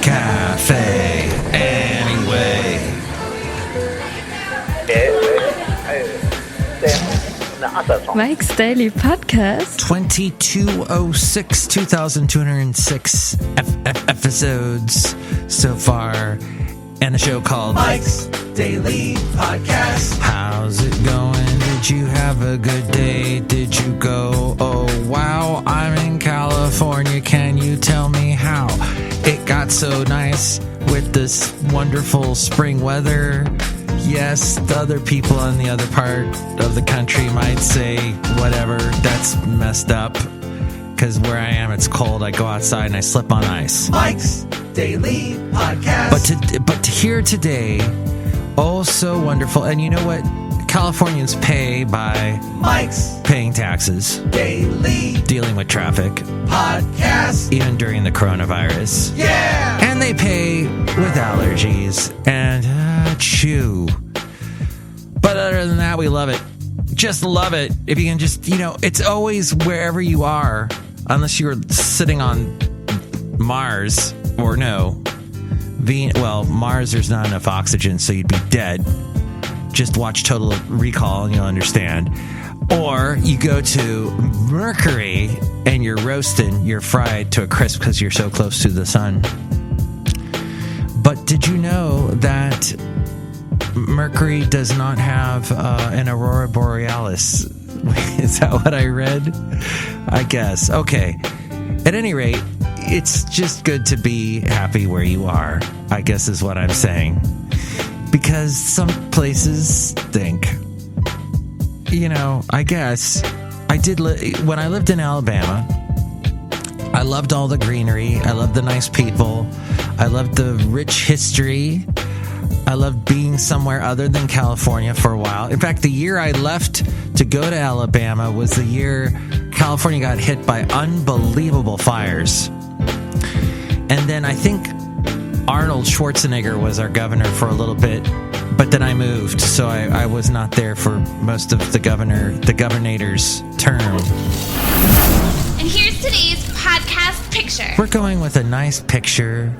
cafe anyway. Mike's Daily Podcast 2206, 2206 episodes so far. And a show called Mike's Daily Podcast. How's it going? Did you have a good day? Did you go? Oh, wow, I'm in California. Can you tell me how it got so nice with this wonderful spring weather? Yes, the other people in the other part of the country might say, whatever, that's messed up. Because where I am, it's cold. I go outside and I slip on ice. Mike's Daily Podcast. But to hear today, oh, so wonderful. And you know what? Californians pay by Mike's paying taxes, daily, dealing with traffic, podcast, even during the coronavirus. Yeah! And they pay with allergies and chew. But other than that, we love it. Just love it. If you can just, it's always wherever you are, unless you're sitting on Mars or no. Mars, there's not enough oxygen, so you'd be dead. Just watch Total Recall and you'll understand. Or you go to Mercury and you're roasting, you're fried to a crisp because you're so close to the sun. But did you know that Mercury does not have an aurora borealis? Is that what I read? I guess. Okay. At any rate, it's just good to be happy where you are, I guess is what I'm saying. Because some places stink. I guess. I did when I lived in Alabama, I loved all the greenery. I loved the nice people. I loved the rich history. I loved being somewhere other than California for a while. In fact, the year I left to go to Alabama was the year California got hit by unbelievable fires. And then I think Arnold Schwarzenegger was our governor for a little bit, but then I moved, so I was not there for most of the governor's term. And here's today's podcast picture. We're going with a nice picture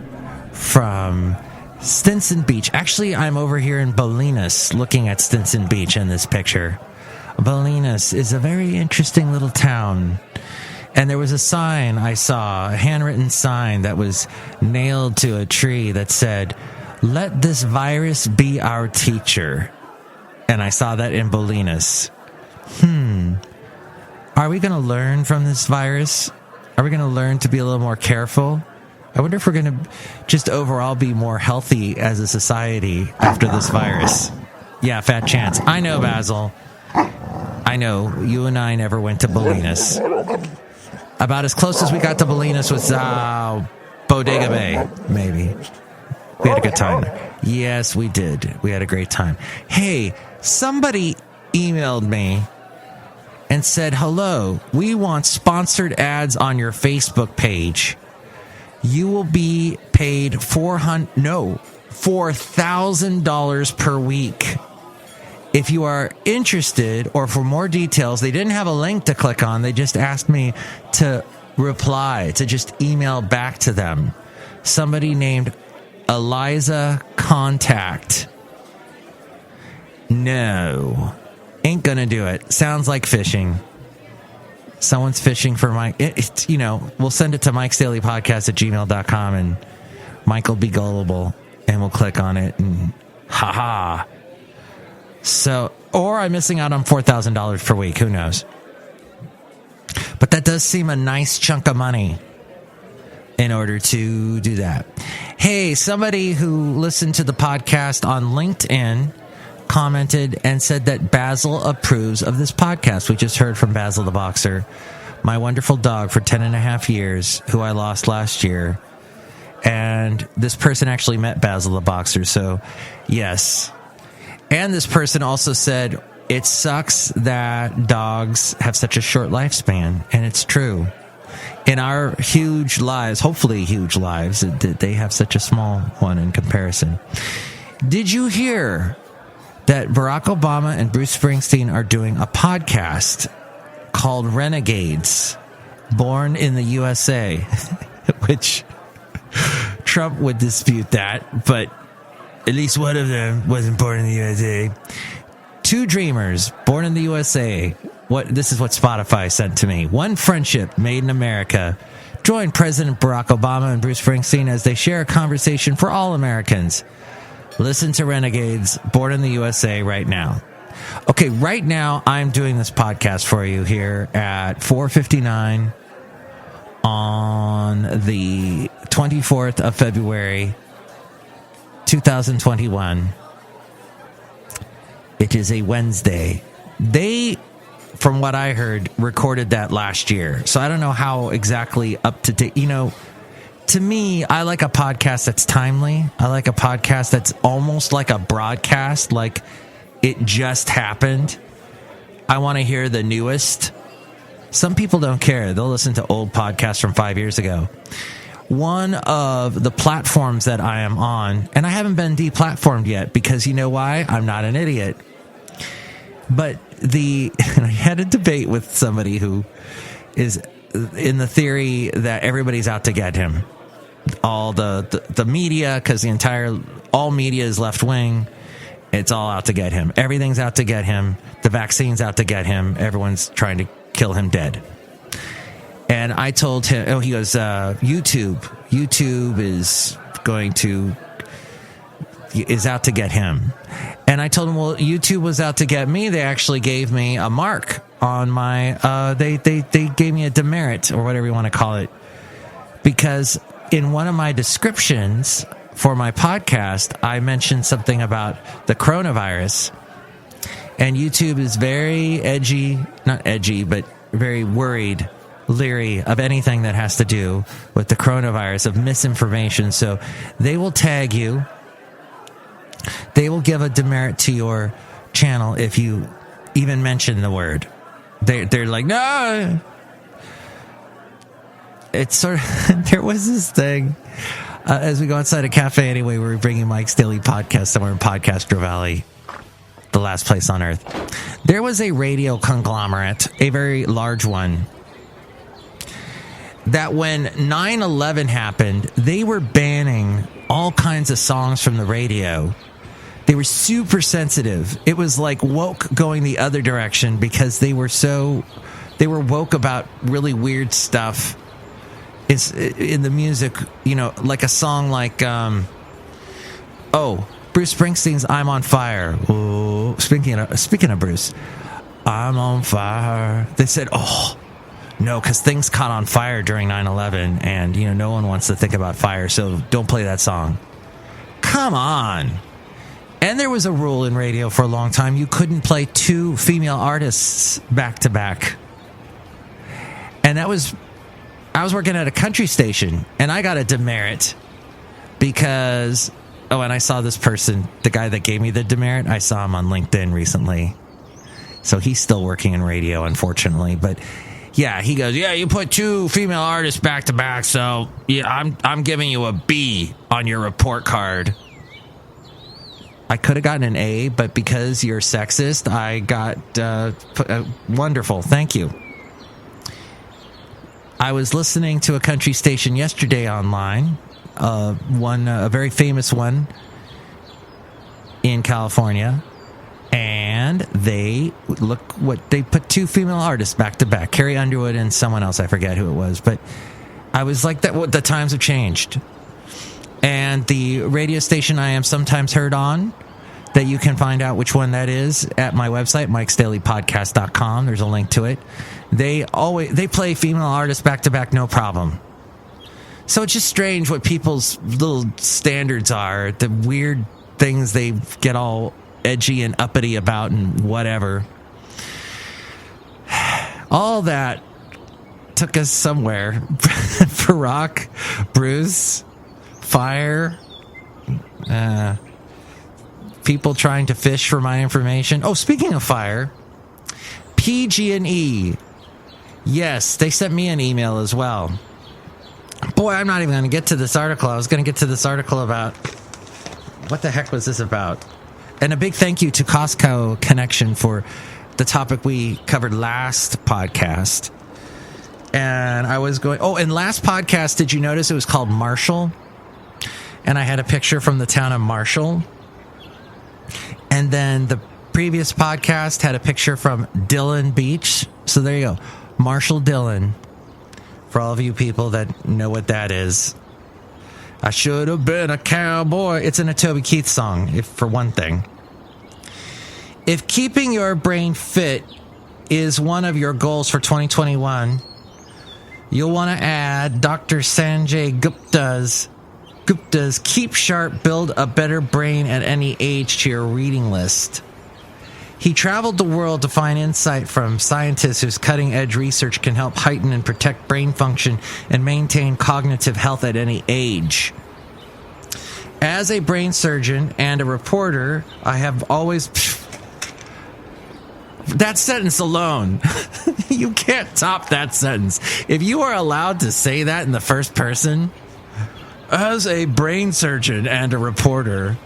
from Stinson Beach. Actually, I'm over here in Bolinas looking at Stinson Beach in this picture. Bolinas is a very interesting little town. And there was a sign I saw, a handwritten sign that was nailed to a tree that said, "Let this virus be our teacher." And I saw that in Bolinas. Are we going to learn from this virus? Are we going to learn to be a little more careful? I wonder if we're going to just overall be more healthy as a society after this virus. Yeah, fat chance. I know, Basil. I know. You and I never went to Bolinas. About as close as we got to Bolinas was Bodega Bay, maybe. We had a good time there. Yes, we did. We had a great time. Hey, somebody emailed me and said, "Hello, we want sponsored ads on your Facebook page. You will be paid $4,000 per week. If you are interested, or for more details," they didn't have a link to click on. They just asked me to reply, to just email back to them. Somebody named Eliza Contact. No, ain't gonna do it. Sounds like fishing. Someone's fishing for Mike. We'll send it to MikesDailyPodcast@gmail.com and Mike will be gullible and we'll click on it and haha. So, or I'm missing out on $4,000 per week. Who knows? But that does seem a nice chunk of money in order to do that. Hey, somebody who listened to the podcast on LinkedIn commented and said that Basil approves of this podcast. We just heard from Basil the Boxer, my wonderful dog for 10 and a half years, who I lost last year. And this person actually met Basil the Boxer, so yes. And this person also said, it sucks that dogs have such a short lifespan, and it's true. In our huge lives, hopefully huge lives, they have such a small one in comparison. Did you hear that Barack Obama and Bruce Springsteen are doing a podcast called Renegades, Born in the USA, which Trump would dispute that, but at least one of them wasn't born in the USA. 2 dreamers born in the USA. This is what Spotify sent to me. One friendship made in America. Join President Barack Obama and Bruce Springsteen as they share a conversation for all Americans. Listen to Renegades, born in the USA right now. Okay, right now I'm doing this podcast for you here at 4:59 on the 24th of February, 2021. It is a Wednesday. They, from what I heard, recorded that last year. So I don't know how exactly up to date. To me, I like a podcast that's timely. I like a podcast that's almost like a broadcast, like it just happened. I want to hear the newest. Some people don't care. They'll listen to old podcasts from 5 years ago. One of the platforms that I am on, and I haven't been deplatformed yet because you know why? I'm not an idiot. But I had a debate with somebody who is in the theory that everybody's out to get him. All the media, because all media is left wing. It's all out to get him. Everything's out to get him. The vaccine's out to get him. Everyone's trying to kill him dead. And I told him, he goes, YouTube is out to get him. And I told him, well, YouTube was out to get me. They actually gave me a mark on my, they gave me a demerit or whatever you want to call it. Because in one of my descriptions for my podcast, I mentioned something about the coronavirus. And YouTube is very not edgy, but very leery of anything that has to do with the coronavirus, of misinformation. So they will tag you. They will give a demerit to your channel if you even mention the word. They're like, no. It's sort of, there was this thing, as we go outside a cafe anyway, we were bringing Mike's Daily Podcast somewhere in Podcastro Valley, the last place on earth. There was a radio conglomerate, a very large one, that when 9/11 happened, they were banning all kinds of songs from the radio. They were super sensitive. It was like woke going the other direction because they were woke about really weird stuff. It's in the music, like a song like, Bruce Springsteen's "I'm on Fire." Ooh, speaking of Bruce, I'm on fire. They said, no, because things caught on fire during 9/11, and no one wants to think about fire, so don't play that song. Come on. And there was a rule in radio for a long time: you couldn't play 2 female artists back to back. And I was working at a country station, and I got a demerit because, and I saw this person, the guy that gave me the demerit, I saw him on LinkedIn recently. So he's still working in radio, unfortunately. But yeah, he goes, yeah, you put 2 female artists back to back, so yeah, I'm giving you a B on your report card. I could have gotten an A, but because you're sexist, I got wonderful. Thank you. I was listening to a country station yesterday online, a very famous one in California, and they put 2 female artists back to back, Carrie Underwood and someone else, I forget who it was, but I was like, the times have changed. And the radio station I am sometimes heard on, that you can find out which one that is at my website, MikesDailyPodcast.com. There's a link to it. They play female artists back to back, no problem. So it's just strange what people's little standards are, the weird things they get all edgy and uppity about and whatever. All that took us somewhere. Barack, Bruce, fire, people trying to fish for my information. Oh, speaking of fire, PG&E. Yes, they sent me an email as well. Boy, I'm not even going to get to this article. I was going to get to this article about... What the heck was this about? And a big thank you to Costco Connection for the topic we covered last podcast. And I was going... Oh, and last podcast, did you notice it was called Marshall? and I had a picture from the town of Marshall. And then the previous podcast had a picture from Dillon Beach. So there you go. Marshall Dillon. For all of you people that know what that is. I should have been a cowboy. It's an Toby Keith song, if for one thing. If keeping your brain fit is one of your goals for 2021, you'll want to add Dr. Sanjay Gupta's Keep Sharp, Build a Better Brain at Any Age to your reading list. He traveled the world to find insight from scientists whose cutting-edge research can help heighten and protect brain function and maintain cognitive health at any age. As a brain surgeon and a reporter, I have always... That sentence alone, you can't top that sentence. If you are allowed to say that in the first person, as a brain surgeon and a reporter...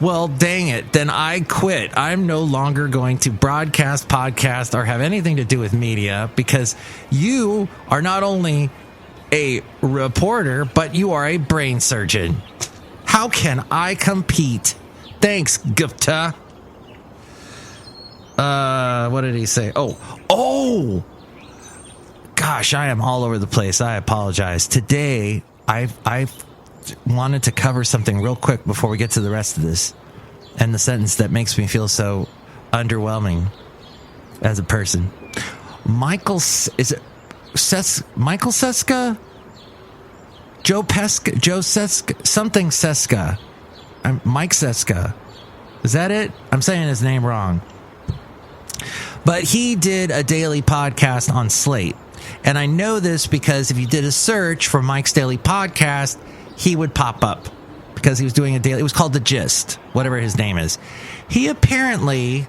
Well, dang it, then I quit. I'm no longer going to broadcast, podcast, or have anything to do with media because you are not only a reporter, but you are a brain surgeon. How can I compete? Thanks, Gupta. What did he say? Oh! Gosh, I am all over the place. I apologize. Today, I've wanted to cover something real quick before we get to the rest of this and the sentence that makes me feel so underwhelming as a person. Michael Seska? Joe Seska? Something Seska. Mike Seska. Is that it? I'm saying his name wrong. But he did a daily podcast on Slate. And I know this because if you did a search for Mike's Daily Podcast, he would pop up because he was doing a daily. It was called The Gist, whatever his name is. He apparently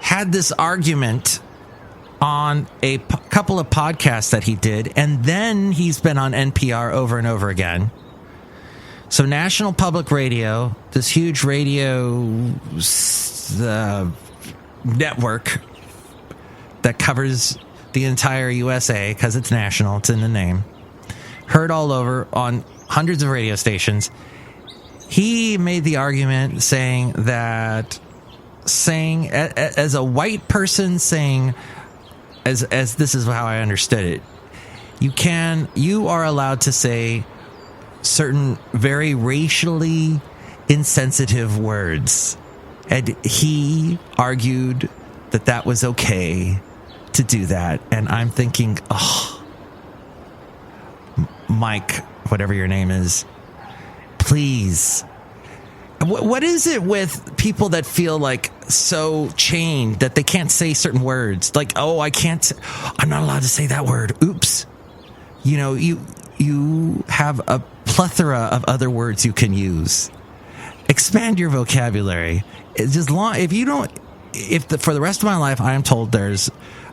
had this argument on a couple of podcasts that he did, and then he's been on NPR over and over again. So National Public Radio, this huge radio network that covers the entire USA because it's national, it's in the name, heard all over on hundreds of radio stations. He made the argument saying that as a white person saying, as this is how I understood it, you are allowed to say certain very racially insensitive words. And he argued that was okay to do that. And I'm thinking, Mike, whatever your name is, please. What is it with people that feel like so chained that they can't say certain words? Like, I'm not allowed to say that word. Oops. You know, you have a plethora of other words you can use. Expand your vocabulary. It's just for the rest of my life, I am told there's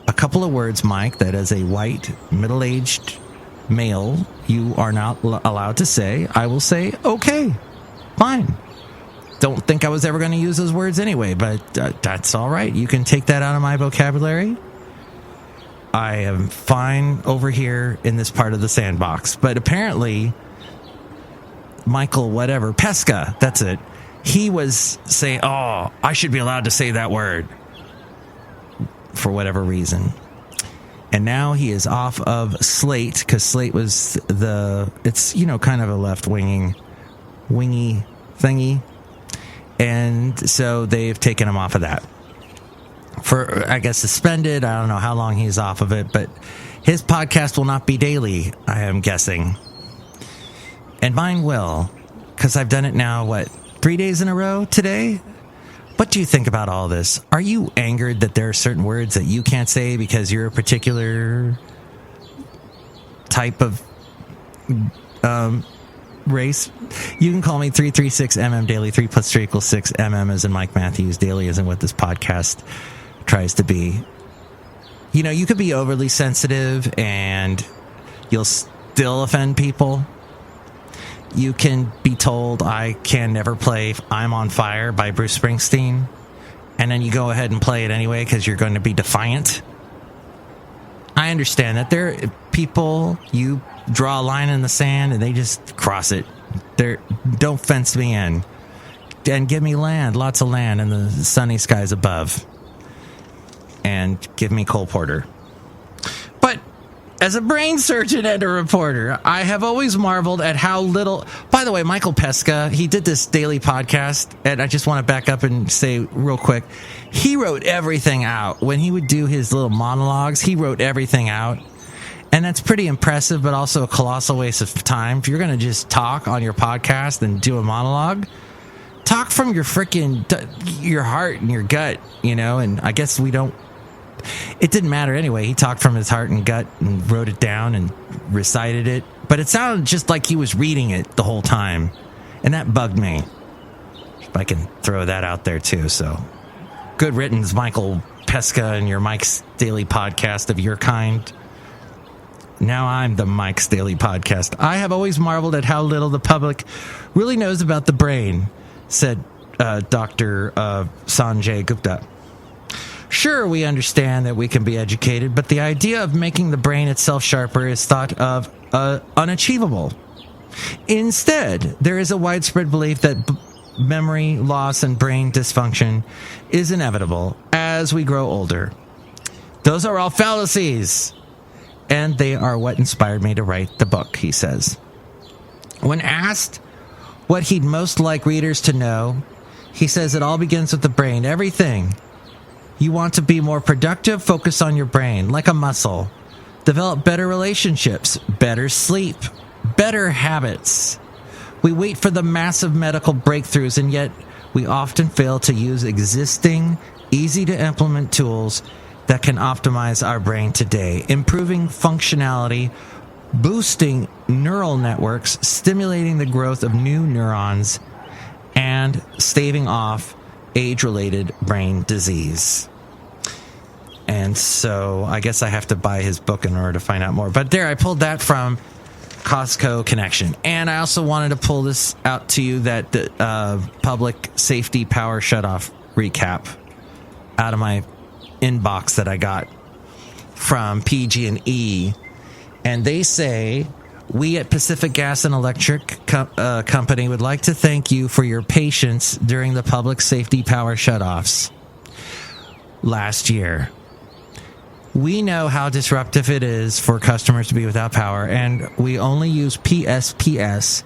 a couple of words, Mike, that as a white, middle-aged male, you are not allowed to say. I will say, okay, fine. Don't think I was ever going to use those words anyway, but that's all right. You can take that out of my vocabulary. I am fine over here in this part of the sandbox. But apparently, Michael, whatever, Pesca, that's it. He was saying, I should be allowed to say that word for whatever reason. And now he is off of Slate because Slate was it's kind of a left-wingy thingy. And so they've taken him off of that. For, I guess, suspended. I don't know how long he's off of it, but his podcast will not be daily, I am guessing. And mine will, because I've done it now, 3 days in a row today? What do you think about all this? Are you angered that there are certain words that you can't say because you're a particular type of race? You can call me 336MM Daily. 3 + 3 = 6. MM as in Mike Matthews. Daily isn't what this podcast tries to be. You know, you could be overly sensitive and you'll still offend people. You can be told, I can never play I'm on Fire by Bruce Springsteen. And then you go ahead and play it anyway because you're going to be defiant. I understand that there are people, you draw a line in the sand and they just cross it. Don't fence me in. And give me land, lots of land in the sunny skies above. And give me Cole Porter. But as a brain surgeon and a reporter, I have always marveled at how little... By the way, Michael Pesca, he did this daily podcast, and I just want to back up and say real quick, he wrote everything out. When he would do his little monologues, he wrote everything out. And that's pretty impressive, but also a colossal waste of time. If you're going to just talk on your podcast and do a monologue, talk from your your heart and your gut, and I guess it didn't matter anyway. He talked from his heart and gut and wrote it down and recited it, but it sounded just like he was reading it the whole time, and that bugged me. If I can throw that out there too. So good riddance, Michael Pesca, and your Mike's Daily Podcast of your kind. Now I'm the Mike's Daily Podcast. I have always marveled at how little the public really knows about the brain, said Dr. Sanjay Gupta. Sure, we understand that we can be educated, but the idea of making the brain itself sharper is thought of unachievable. Instead, there is a widespread belief that memory loss and brain dysfunction is inevitable as we grow older. Those are all fallacies, and they are what inspired me to write the book, he says. When asked what he'd most like readers to know, he says it all begins with the brain. Everything. You want to be more productive? Focus on your brain, like a muscle. Develop better relationships, better sleep, better habits. We wait for the massive medical breakthroughs, and yet we often fail to use existing, easy-to-implement tools that can optimize our brain today, improving functionality, boosting neural networks, stimulating the growth of new neurons, and staving off age-related brain disease. And so I guess I have to buy his book in order to find out more. But there, I pulled that from Costco Connection. And I also wanted to pull this out to you, that the public safety power shutoff recap out of my inbox that I got from PG&E. And they say, we at Pacific Gas and Electric Company would like to thank you for your patience during the public safety power shutoffs last year. We know how disruptive it is for customers to be without power, and we only use PSPS,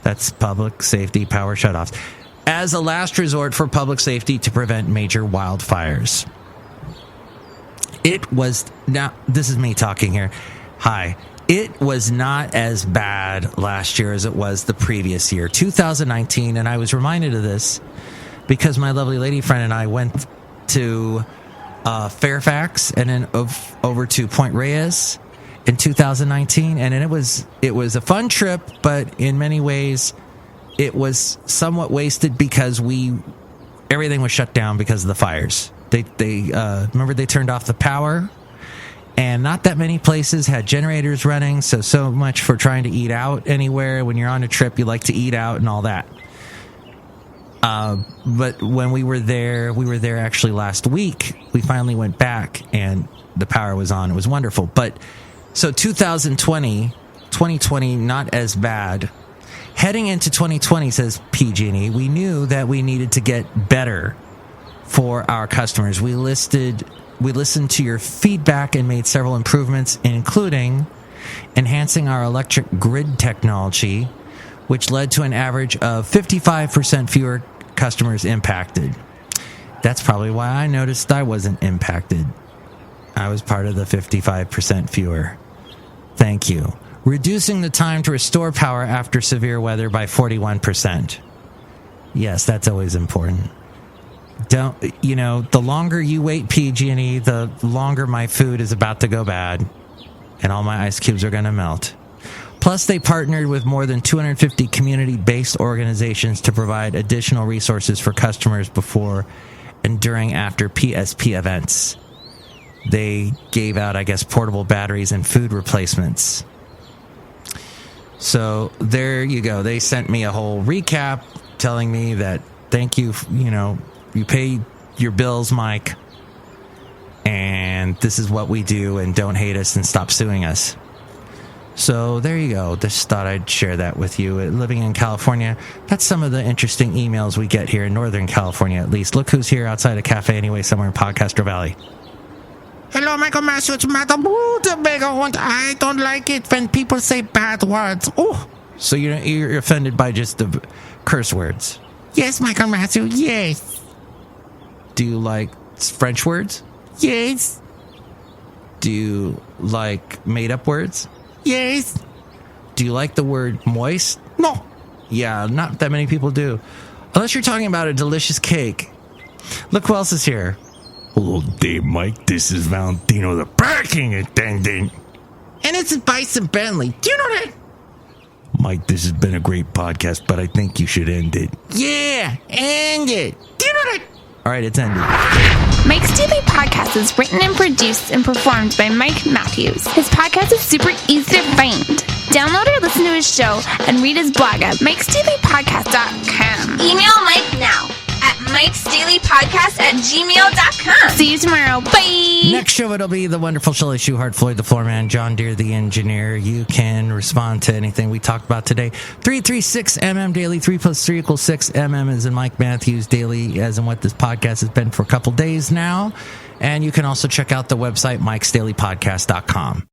that's public safety power shutoffs, as a last resort for public safety to prevent major wildfires. It was, now this is me talking here. Hi. It was not as bad last year as it was the previous year, 2019, and I was reminded of this because my lovely lady friend and I went to Fairfax and then over to Point Reyes in 2019, and it was a fun trip, but in many ways it was somewhat wasted because everything was shut down because of the fires. They remember they turned off the power. And not that many places had generators running, so much for trying to eat out anywhere. When you're on a trip, you like to eat out and all that. But when we were there actually last week. We finally went back, and the power was on. It was wonderful. But so 2020, not as bad. Heading into 2020, says PG&E, we knew that we needed to get better for our customers. We listened to your feedback and made several improvements, including enhancing our electric grid technology, which led to an average of 55% fewer customers impacted. That's probably why I noticed I wasn't impacted. I was part of the 55% fewer. Thank you. Reducing the time to restore power after severe weather by 41%. Yes, that's always important. The longer you wait, PG&E, the longer my food is about to go bad and all my ice cubes are going to melt. Plus, they partnered with more than 250 community-based organizations to provide additional resources for customers before and during after PSP events. They gave out, I guess, portable batteries and food replacements. So there you go. They sent me a whole recap telling me that thank you, you pay your bills, Mike, and this is what we do, and don't hate us and stop suing us. So there you go. Just thought I'd share that with you. Living in California, that's some of the interesting emails we get here in Northern California, at least. Look who's here outside a cafe anyway, somewhere in Podcaster Valley. Hello, Michael Matthews. It's Madame Rootabaga. I don't like it when people say bad words. Oh, so you're offended by just the curse words? Yes, Michael Matthews. Yes. Do you like French words? Yes. Do you like made-up words? Yes. Do you like the word moist? No. Yeah, not that many people do. Unless you're talking about a delicious cake. Look who else is here. Hello, Dave, Mike. This is Valentino, the parking attendant. And it's Bison Bentley. Do you know that? Mike, this has been a great podcast, but I think you should end it. Yeah, end it. Do you know that? All right, it's ended. Mike's Daily Podcast is written and produced and performed by Mike Matthews. His podcast is super easy to find. Download or listen to his show and read his blog at MikesDailyPodcast.com. Email Mike now at MikesDailyPodcast@gmail.com. See you tomorrow. Bye. Next show, it'll be the wonderful Chely Shoehart, Floyd the Floorman, John Deere the engineer. You can respond to anything we talked about today. 336MM Daily. 3 + 3 = 6. MM is in Mike Matthews Daily, as in what this podcast has been for a couple days now. And you can also check out the website, MikesDailyPodcast.com.